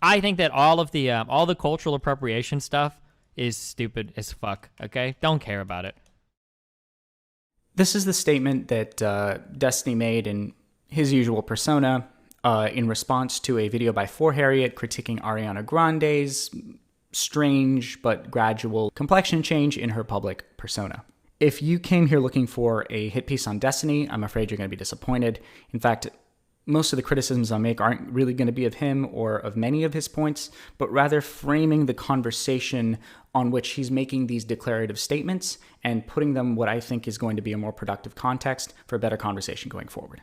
I think that all the cultural appropriation stuff is stupid as fuck. Okay, don't care about it. This is the statement that Destiny made in his usual persona in response to a video by For Harriet critiquing Ariana Grande's strange but gradual complexion change in her public persona. If you came here looking for a hit piece on Destiny, I'm afraid you're going to be disappointed. In fact, most of the criticisms I make aren't really going to be of him or of many of his points, but rather framing the conversation on which he's making these declarative statements and putting them what I think is going to be a more productive context for a better conversation going forward.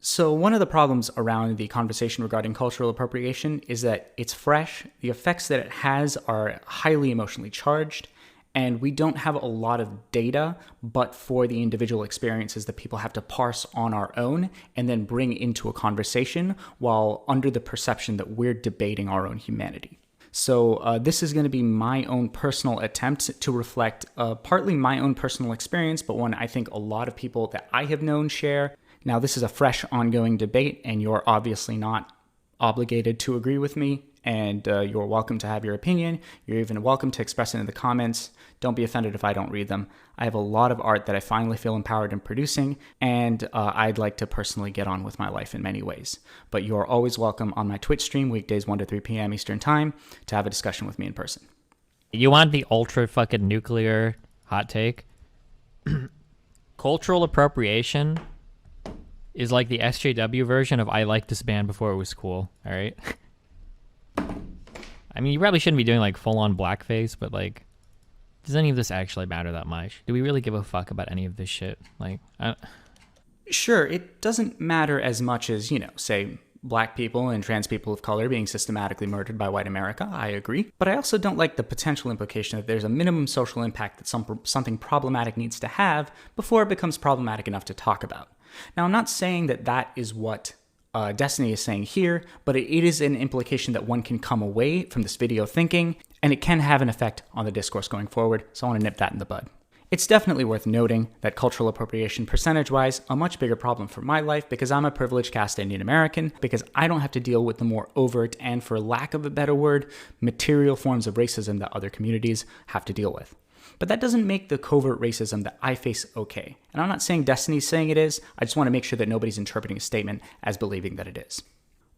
So one of the problems around the conversation regarding cultural appropriation is that it's fresh, the effects that it has are highly emotionally charged, and we don't have a lot of data but for the individual experiences that people have to parse on our own and then bring into a conversation while under the perception that we're debating our own humanity. So this is going to be my own personal attempt to reflect partly my own personal experience, but one I think a lot of people that I have known share. Now, this is a fresh, ongoing debate, and you're obviously not obligated to agree with me, and you're welcome to have your opinion. You're even welcome to express it in the comments. Don't be offended if I don't read them. I have a lot of art that I finally feel empowered in producing, and I'd like to personally get on with my life in many ways. But you're always welcome on my Twitch stream, weekdays 1 to 3 p.m. Eastern Time, to have a discussion with me in person. You want the ultra fucking nuclear hot take? Cultural appropriation is like the SJW version of I liked this band before it was cool, all right? I mean, you probably shouldn't be doing like full-on blackface, but like, does any of this actually matter that much? Do we really give a fuck about any of this shit? Like, Sure, it doesn't matter as much as, say, black people and trans people of color being systematically murdered by white America. I agree. But I also don't like the potential implication that there's a minimum social impact that something problematic needs to have before it becomes problematic enough to talk about. Now, I'm not saying that that is what Destiny is saying here, but it is an implication that one can come away from this video thinking, and it can have an effect on the discourse going forward, so I want to nip that in the bud. It's definitely worth noting that cultural appropriation percentage-wise, a much bigger problem for my life because I'm a privileged caste Indian American, because I don't have to deal with the more overt and, for lack of a better word, material forms of racism that other communities have to deal with. But that doesn't make the covert racism that I face okay. And I'm not saying Destiny's saying it is, I just want to make sure that nobody's interpreting a statement as believing that it is.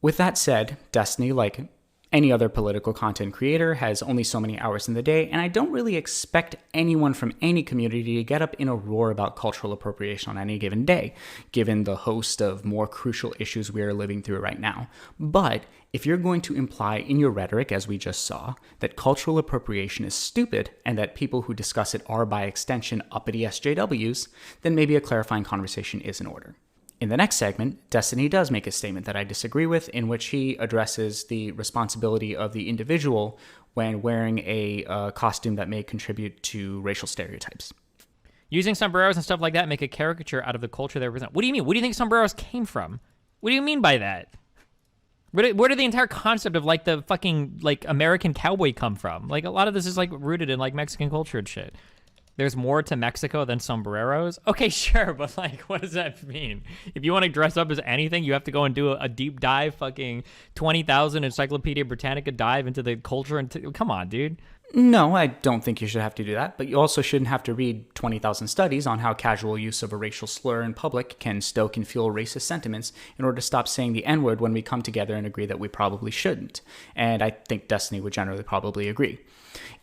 With that said, Destiny, like any other political content creator, has only so many hours in the day, and I don't really expect anyone from any community to get up in a roar about cultural appropriation on any given day, given the host of more crucial issues we are living through right now. But if you're going to imply in your rhetoric, as we just saw, that cultural appropriation is stupid and that people who discuss it are by extension uppity SJWs, then maybe a clarifying conversation is in order. In the next segment, Destiny does make a statement that I disagree with, in which he addresses the responsibility of the individual when wearing a costume that may contribute to racial stereotypes. Using sombreros and stuff like that make a caricature out of the culture they represent. What do you mean? What do you think sombreros came from? What do you mean by that? Where did the entire concept of like the fucking like American cowboy come from? Like a lot of this is like rooted in like Mexican culture and shit. There's more to Mexico than sombreros? Okay, sure, but like, what does that mean? If you want to dress up as anything, you have to go and do a deep dive, fucking 20,000 Encyclopedia Britannica dive into the culture. And come on, dude. No, I don't think you should have to do that, but you also shouldn't have to read 20,000 studies on how casual use of a racial slur in public can stoke and fuel racist sentiments in order to stop saying the N-word when we come together and agree that we probably shouldn't. And I think Destiny would generally probably agree.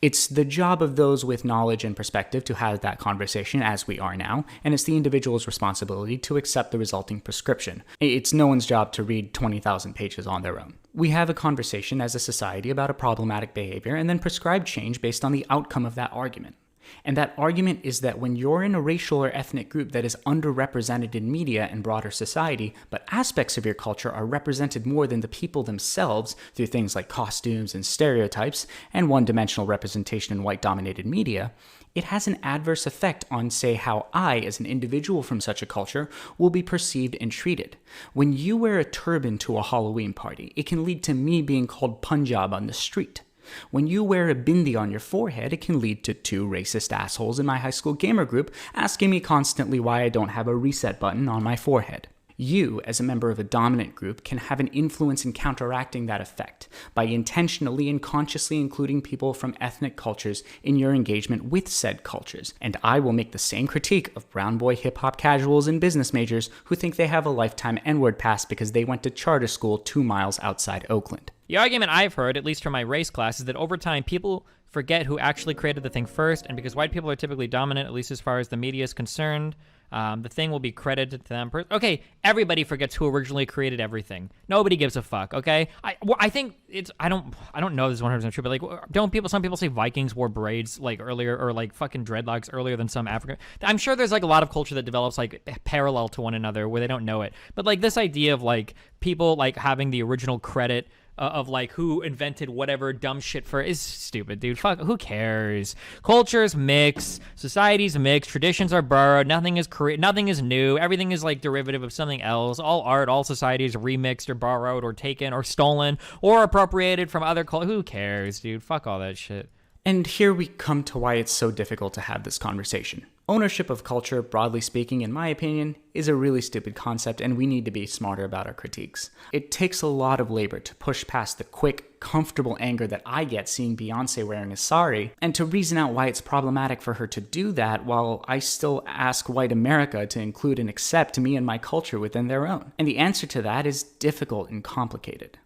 It's the job of those with knowledge and perspective to have that conversation, as we are now, and it's the individual's responsibility to accept the resulting prescription. It's no one's job to read 20,000 pages on their own. We have a conversation as a society about a problematic behavior and then prescribe change based on the outcome of that argument. And that argument is that when you're in a racial or ethnic group that is underrepresented in media and broader society, but aspects of your culture are represented more than the people themselves through things like costumes and stereotypes and one-dimensional representation in white-dominated media, it has an adverse effect on, say, how I, as an individual from such a culture, will be perceived and treated. When you wear a turban to a Halloween party, it can lead to me being called Punjab on the street. When you wear a bindi on your forehead, it can lead to two racist assholes in my high school gamer group asking me constantly why I don't have a reset button on my forehead. You, as a member of a dominant group, can have an influence in counteracting that effect by intentionally and consciously including people from ethnic cultures in your engagement with said cultures. And I will make the same critique of brown boy hip-hop casuals and business majors who think they have a lifetime N-word pass because they went to charter school 2 miles outside Oakland. The argument I've heard, at least from my race class, is that over time people forget who actually created the thing first, and because white people are typically dominant, at least as far as the media is concerned, the thing will be credited to them. Okay, everybody forgets who originally created everything. Nobody gives a fuck. Okay, I think it's I don't know if this is 100% true, but like, some people say Vikings wore braids like earlier, or like fucking dreadlocks earlier than some African. I'm sure there's like a lot of culture that develops like parallel to one another where they don't know it. But like this idea of like people like having the original credit of like who invented whatever dumb shit for is stupid, dude. Fuck, who cares? Cultures mix, societies mix, traditions are borrowed, nothing is new, everything is like derivative of something else. All art, all societies are remixed or borrowed or taken or stolen or appropriated from other cultures. Who cares, dude? Fuck all that shit. And here we come to why it's so difficult to have this conversation. Ownership of culture, broadly speaking, in my opinion, is a really stupid concept, and we need to be smarter about our critiques. It takes a lot of labor to push past the quick, comfortable anger that I get seeing Beyoncé wearing a sari, and to reason out why it's problematic for her to do that while I still ask white America to include and accept me and my culture within their own. And the answer to that is difficult and complicated.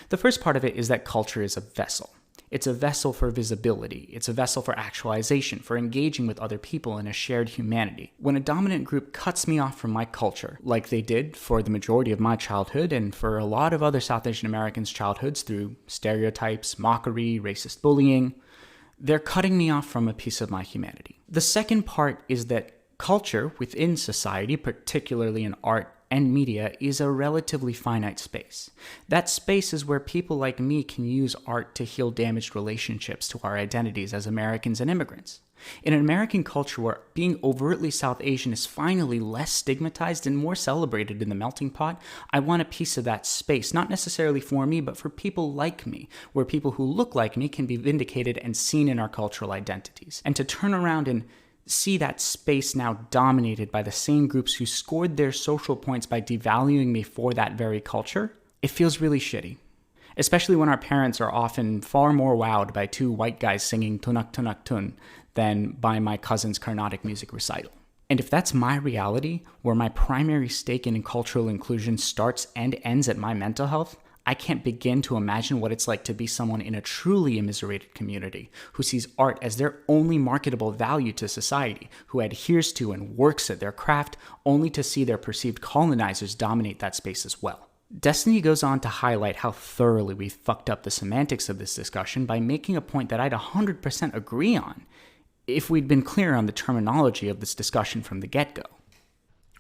The first part of it is that culture is a vessel. It's a vessel for visibility. It's a vessel for actualization, for engaging with other people in a shared humanity. When a dominant group cuts me off from my culture, like they did for the majority of my childhood and for a lot of other South Asian Americans' childhoods through stereotypes, mockery, racist bullying, they're cutting me off from a piece of my humanity. The second part is that culture within society, particularly in art and media, is a relatively finite space. That space is where people like me can use art to heal damaged relationships to our identities as Americans and immigrants. In an American culture where being overtly South Asian is finally less stigmatized and more celebrated in the melting pot, I want a piece of that space, not necessarily for me, but for people like me, where people who look like me can be vindicated and seen in our cultural identities. And to turn around and see that space now dominated by the same groups who scored their social points by devaluing me for that very culture, it feels really shitty. Especially when our parents are often far more wowed by 2 white guys singing Tunak Tunak Tun than by my cousin's Carnatic music recital. And if that's my reality, where my primary stake in cultural inclusion starts and ends at my mental health, I can't begin to imagine what it's like to be someone in a truly immiserated community who sees art as their only marketable value to society, who adheres to and works at their craft only to see their perceived colonizers dominate that space as well. Destiny goes on to highlight how thoroughly we fucked up the semantics of this discussion by making a point that I'd 100% agree on if we'd been clear on the terminology of this discussion from the get-go.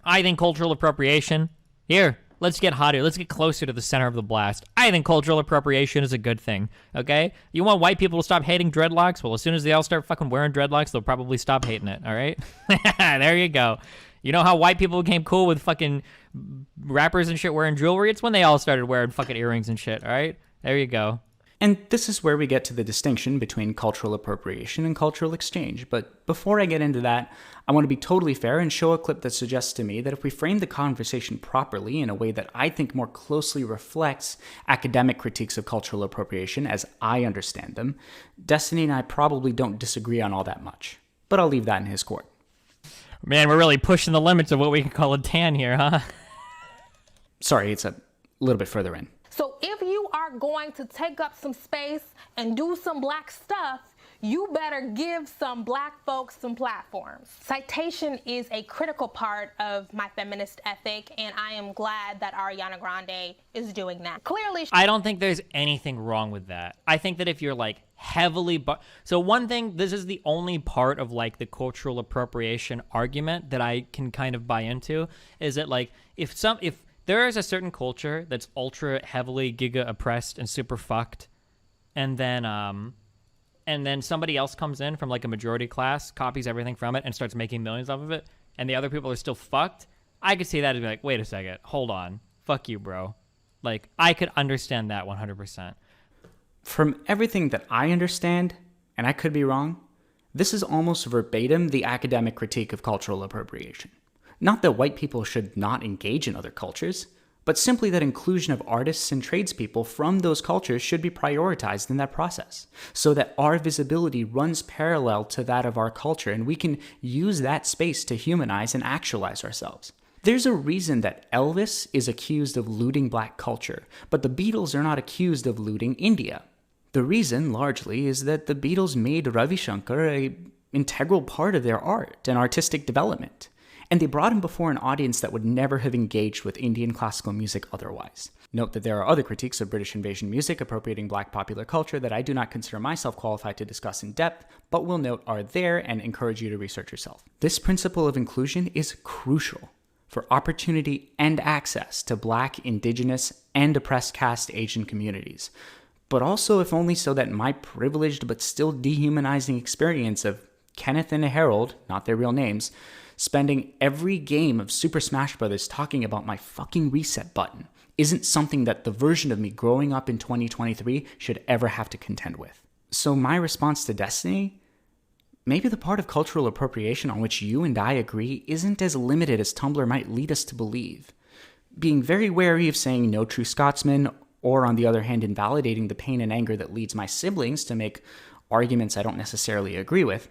I think cultural appropriation, here, let's get hotter. Let's get closer to the center of the blast. I think cultural appropriation is a good thing, okay? You want white people to stop hating dreadlocks? Well, as soon as they all start fucking wearing dreadlocks, they'll probably stop hating it, all right? There you go. You know how white people became cool with fucking rappers and shit wearing jewelry? It's when they all started wearing fucking earrings and shit, all right? There you go. And this is where we get to the distinction between cultural appropriation and cultural exchange. But before I get into that, I want to be totally fair and show a clip that suggests to me that if we frame the conversation properly in a way that I think more closely reflects academic critiques of cultural appropriation as I understand them, Destiny and I probably don't disagree on all that much. But I'll leave that in his court. Man, we're really pushing the limits of what we can call a tan here, huh? Sorry, it's a little bit further in. So if you are going to take up some space and do some black stuff, you better give some black folks some platforms. Citation is a critical part of my feminist ethic, and I am glad that Ariana Grande is doing that. Clearly, I don't think there's anything wrong with that. I think that if you're like heavily, so one thing, this is the only part of like the cultural appropriation argument that I can kind of buy into, is that like if there is a certain culture that's ultra heavily giga oppressed and super fucked, and then somebody else comes in from like a majority class, copies everything from it, and starts making millions off of it, and the other people are still fucked, I could see that and be like, wait a second, hold on, fuck you, bro. Like, I could understand that 100%. From everything that I understand, and I could be wrong, this is almost verbatim the academic critique of cultural appropriation. Not that white people should not engage in other cultures, but simply that inclusion of artists and tradespeople from those cultures should be prioritized in that process, so that our visibility runs parallel to that of our culture and we can use that space to humanize and actualize ourselves. There's a reason that Elvis is accused of looting black culture, but the Beatles are not accused of looting India. The reason, largely, is that the Beatles made Ravi Shankar an integral part of their art and artistic development, and they brought him before an audience that would never have engaged with Indian classical music otherwise. Note that there are other critiques of British invasion music appropriating black popular culture that I do not consider myself qualified to discuss in depth, but will note are there and encourage you to research yourself. This principle of inclusion is crucial for opportunity and access to black, indigenous, and oppressed caste Asian communities, but also if only so that my privileged but still dehumanizing experience of Kenneth and Harold, not their real names, spending every game of Super Smash Bros. Talking about my fucking reset button isn't something that the version of me growing up in 2023 should ever have to contend with. So my response to Destiny? Maybe the part of cultural appropriation on which you and I agree isn't as limited as Tumblr might lead us to believe. Being very wary of saying no true Scotsman, or on the other hand invalidating the pain and anger that leads my siblings to make arguments I don't necessarily agree with,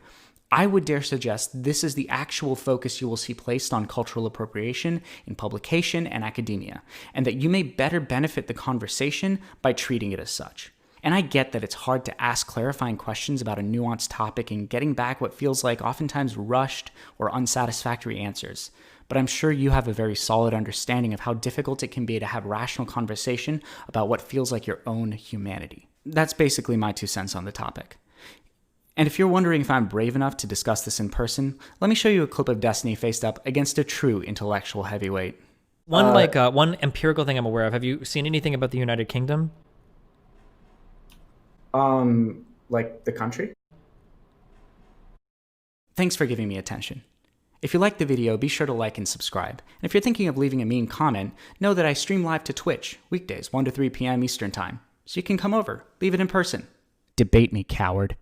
I would dare suggest this is the actual focus you will see placed on cultural appropriation in publication and academia, and that you may better benefit the conversation by treating it as such. And I get that it's hard to ask clarifying questions about a nuanced topic and getting back what feels like oftentimes rushed or unsatisfactory answers, but I'm sure you have a very solid understanding of how difficult it can be to have rational conversation about what feels like your own humanity. That's basically my 2 cents on the topic. And if you're wondering if I'm brave enough to discuss this in person, let me show you a clip of Destiny faced up against a true intellectual heavyweight. One empirical thing I'm aware of. Have you seen anything about the United Kingdom? Like the country? Thanks for giving me attention. If you liked the video, be sure to like and subscribe. And if you're thinking of leaving a mean comment, know that I stream live to Twitch, weekdays, 1 to 3 p.m. Eastern Time. So you can come over, leave it in person. Debate me, coward.